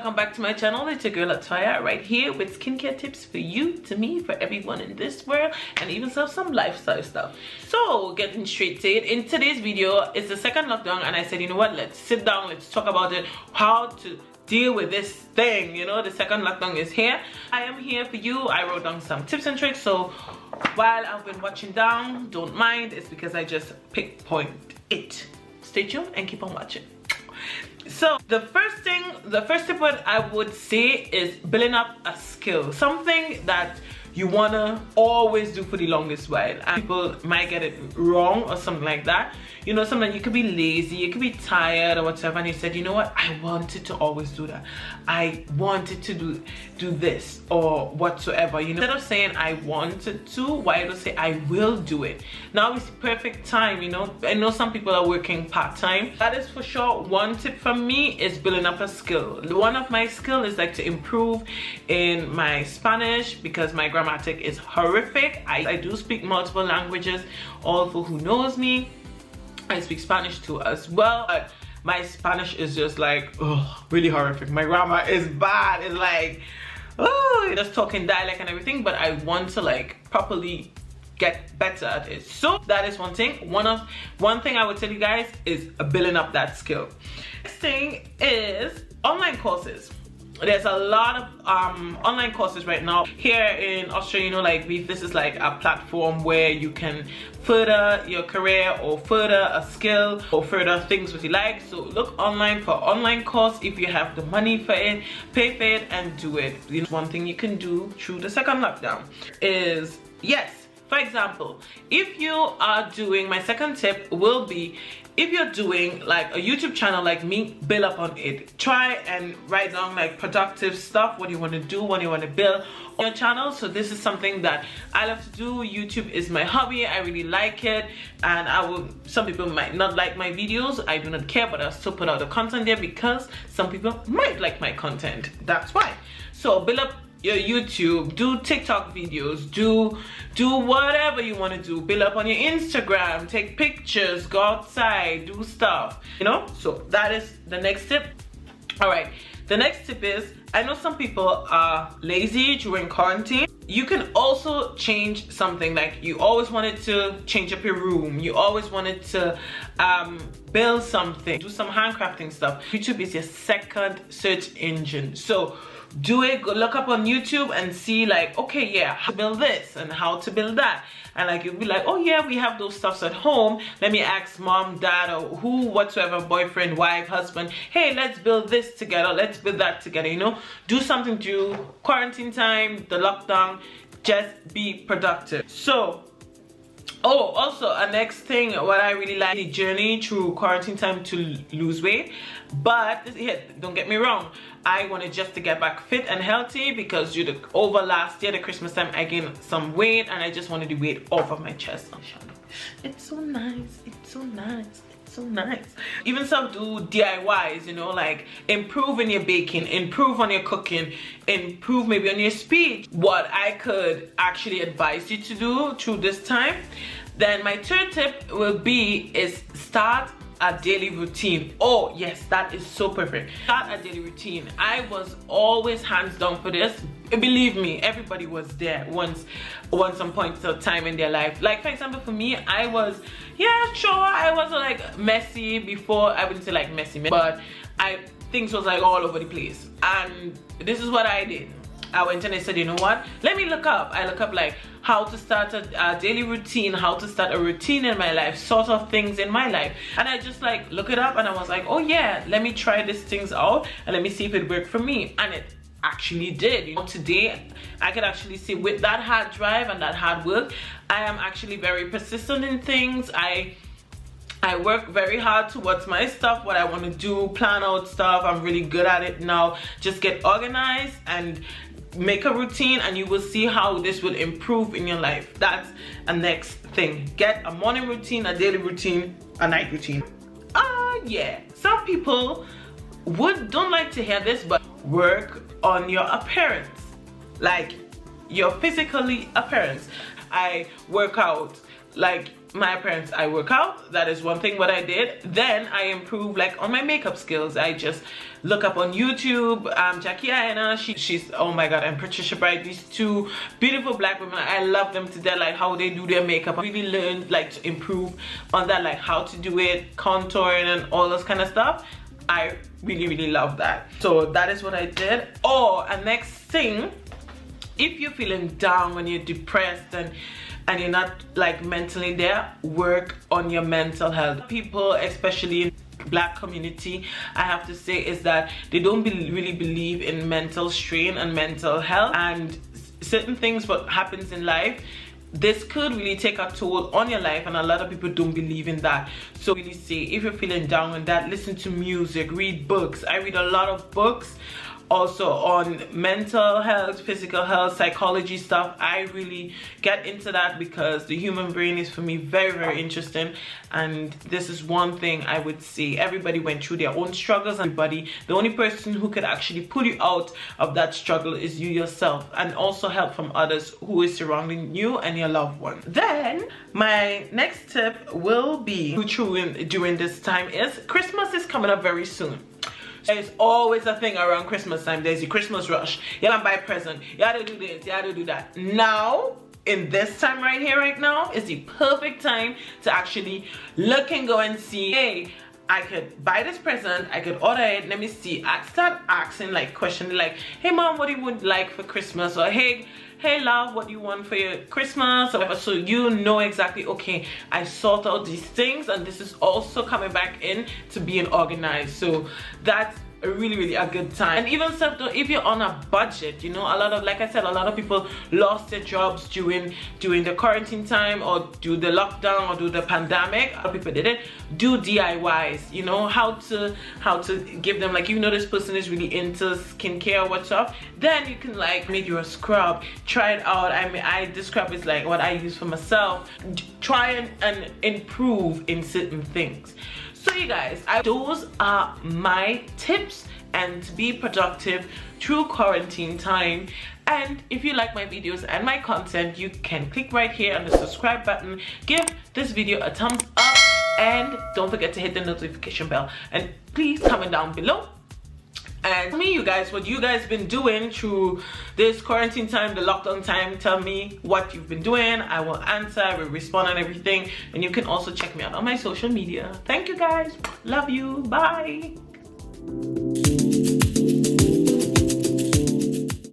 welcome back to my channel. It's your girl Latoya right here with skincare tips for you, to me, for everyone in this world, and even some lifestyle stuff. So getting straight to it, in today's video, it's the second lockdown, and I said, you know what, let's sit down, let's talk about it, how to deal with this thing. You know, the second lockdown is here. I am here for you. I wrote down some tips and tricks, so while I've been watching down, don't mind, it's because I just pinpoint it. Stay tuned and keep on watching. So the first tip what I would say is building up a skill, something that you wanna always do for the longest while, and people might get it wrong or something like that. You know, sometimes you could be lazy, you could be tired or whatever, and you said, you know what, I wanted to always do that, I wanted to do this or whatsoever. You know, instead of saying I wanted to, why don't say I will do it. Now is the perfect time. You know, I know some people are working part-time. That is for sure. One tip from me is building up a skill. One of my skill is like to improve in my Spanish, because my grammatic is horrific. I do speak multiple languages. All for who knows me, I speak Spanish too as well, but my Spanish is just like, oh, really horrific. My grammar is bad. It's like, oh, just talking dialect and everything, but I want to like properly get better at it. So that is one thing. One thing I would tell you guys is building up that skill. Next thing is online courses. There's a lot of online courses right now here in Australia. You know, like this is like a platform where you can further your career or further a skill or further things what you like. So look online for online course. If you have the money for it, pay for it and do it. You know, one thing you can do through the second lockdown is, yes, for example, if you are doing, my second tip will be, if you're doing like a YouTube channel like me, build up on it. Try and write down like productive stuff, what you want to do, what you want to build on your channel. So this is something that I love to do. YouTube is my hobby. I really like it, and some people might not like my videos. I do not care, but I'll still put out the content there because some people might like my content. That's why. So build up your YouTube, do TikTok videos, do whatever you want to do. Build up on your Instagram, take pictures, go outside, do stuff, you know. So that is the next tip. All right, the next tip is, I know some people are lazy during quarantine. You can also change something. Like you always wanted to change up your room, you always wanted to build something, do some handcrafting stuff. YouTube is your second search engine, so do it. Go look up on YouTube and see like, okay, yeah, how to build this and how to build that, and like you'll be like, oh yeah, we have those stuffs at home, let me ask mom, dad, or who whatsoever, boyfriend, wife, husband, hey, let's build this together, let's build that together. You know, do something through quarantine time, the lockdown. Just be productive. So also a next thing, what I really like, the journey through quarantine time to lose weight. But don't get me wrong, I wanted just to get back fit and healthy, because over last year, the Christmas time, I gained some weight and I just wanted the weight off of my chest. It's so nice, it's so nice, it's so nice. Even some do DIYs, you know, like improve in your baking, improve on your cooking, improve maybe on your speech. What I could actually advise you to do through this time. Then my third tip will be is start a daily routine. Oh yes, that is so perfect. Start a daily routine. I was always hands down for this. Believe me, everybody was there once some point of time in their life. Like for example, for me, I was, yeah, sure, I was like messy before. I wouldn't say like messy, but things was like all over the place. And this is what I did. I went and I said, you know what, let me look up. I look up like how to start a daily routine, how to start a routine in my life, sort of things in my life. And I just like look it up and I was like, oh yeah, let me try these things out and let me see if it worked for me. And it actually did. You know, today I could actually see with that hard drive and that hard work, I am actually very persistent in things. I work very hard towards my stuff, what I want to do, plan out stuff. I'm really good at it now. Just get organized and make a routine, and you will see how this will improve in your life. That's a next thing. Get a morning routine, a daily routine, a night routine. Yeah, some people don't like to hear this, but work on your appearance, like your physically appearance. I work out, like my appearance, I work out. That is one thing what I did. Then I improved like on my makeup skills. I just look up on YouTube, Jackie Aina, she's, oh my god, and Patricia Bright, these two beautiful black women. I love them to death, like how they do their makeup. I really learned like to improve on that, like how to do it, contouring and all this kind of stuff. I really love that. So that is what I did. Oh, and next thing, if you're feeling down, when you're depressed and you're not like mentally there, work on your mental health. People, especially in black community, I have to say, is that they don't really believe in mental strain and mental health, and certain things what happens in life, this could really take a toll on your life, and a lot of people don't believe in that. So really say, if you're feeling down on that, listen to music, read books. I read a lot of books also on mental health, physical health, psychology stuff. I really get into that because the human brain is, for me, very interesting. And this is one thing I would say, everybody went through their own struggles, and the only person who could actually pull you out of that struggle is you yourself, and also help from others who is surrounding you and your loved one. Then my next tip will be during this time is Christmas is coming up very soon. There's always a thing around Christmas time. There's the Christmas rush. You gotta buy a present. You gotta do this. You gotta do that. Now, in this time right here, right now, is the perfect time to actually look and go and see, hey, I could buy this present, I could order it, let me see. I start asking like questions like, hey mom, what do you would like for Christmas? Or hey love, what do you want for your Christmas? Or whatever. So you know exactly, okay, I sort out these things, and this is also coming back in to being organized. So that's really a good time. And even stuff though, if you're on a budget, you know, a lot of, like I said, a lot of people lost their jobs during the quarantine time, or do the lockdown, or do the pandemic. A lot of people did it. Do DIYs, you know, how to give them, like, you know, this person is really into skincare or what's up, then you can like make your scrub, try it out. I mean, this scrub is like what I use for myself. Try and improve in certain things. So you guys, those are my tips and to be productive through quarantine time. And if you like my videos and my content, you can click right here on the subscribe button, give this video a thumbs up, and don't forget to hit the notification bell. And please comment down below and tell me, you guys, what you guys been doing through this quarantine time, the lockdown time. Tell me what you've been doing. I will answer, I will respond on everything. And you can also check me out on my social media. Thank you guys. Love you. Bye.